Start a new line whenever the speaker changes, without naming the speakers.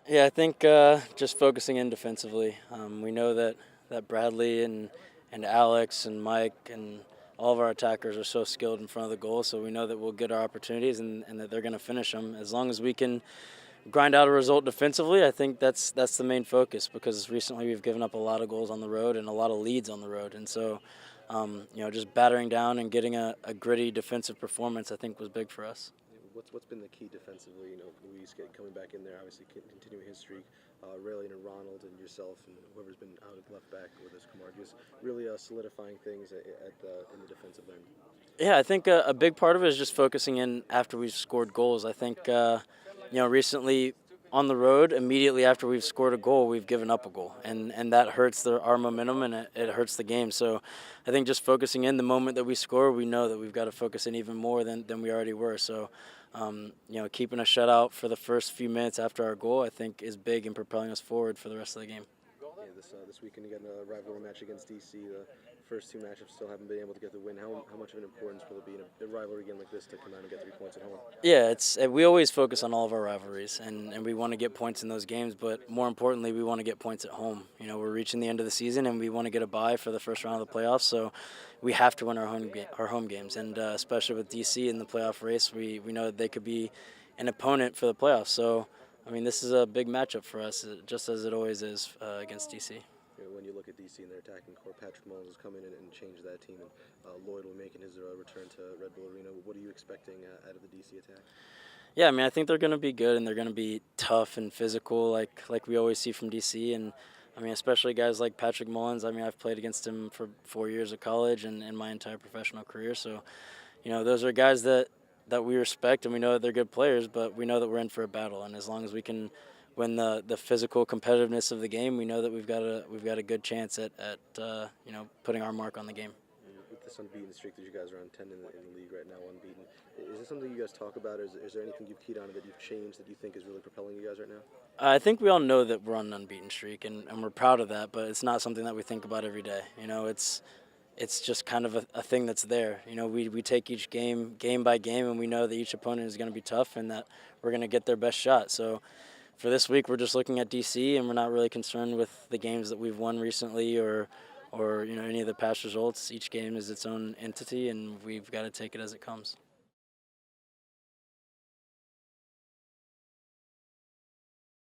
Yeah, I think just focusing in defensively. We know that Bradley and Alex and Mike and all of our attackers are so skilled in front of the goal, so we know that we'll get our opportunities and that they're going to finish them. As long as we can grind out a result defensively, I think that's the main focus because recently we've given up a lot of goals on the road and a lot of leads on the road, and so just battering down and getting a gritty defensive performance, I think, was big for us.
What's been the key defensively? Luis coming back in there, obviously continuing his streak. Raylene and Ronald and yourself and whoever's been out at left back with us, Kamar, just really solidifying things in the defensive end.
Yeah, I think a big part of it is just focusing in after we've scored goals. I think, recently on the road, immediately after we've scored a goal, we've given up a goal, and that hurts our momentum and it hurts the game. So I think just focusing in the moment that we score, we know that we've got to focus in even more than we already were. So, keeping a shutout for the first few minutes after our goal, I think, is big in propelling us forward for the rest of the game.
Yeah, this weekend you got a rivalry match against DC. The first two matchups still haven't been able to get the win. How much of an importance will it be in a rivalry game like this to come out and get 3 points at home?
Yeah, it's we always focus on all of our rivalries, and we want to get points in those games. But more importantly, we want to get points at home. We're reaching the end of the season, and we want to get a bye for the first round of the playoffs. So we have to win our home games, and especially with DC in the playoff race, we know that they could be an opponent for the playoffs. So I mean, this is a big matchup for us, just as it always is against DC.
When you look at DC and their attacking core, Patrick Mullins has come in and changed that team, and Lloyd will be making his return to Red Bull Arena. What are you expecting out of the DC attack?
Yeah, I mean, I think they're going to be good and they're going to be tough and physical, like we always see from DC. And I mean, especially guys like Patrick Mullins. I mean, I've played against him for 4 years of college and my entire professional career. So, those are guys that we respect and we know that they're good players, but we know that we're in for a battle. And as long as we can win the physical competitiveness of the game, we know that we've got a good chance at putting our mark on the game.
With this unbeaten streak that you guys are on 10 in the league right now, unbeaten, is this something you guys talk about? Is there anything you've keyed on that you've changed that you think is really propelling you guys right now?
I think we all know that we're on an unbeaten streak, and we're proud of that. But it's not something that we think about every day. It's just kind of a thing that's there. We take each game by game, and we know that each opponent is going to be tough and that we're going to get their best shot. So for this week, we're just looking at DC, and we're not really concerned with the games that we've won recently or any of the past results. Each game is its own entity, and we've got to take it as it comes.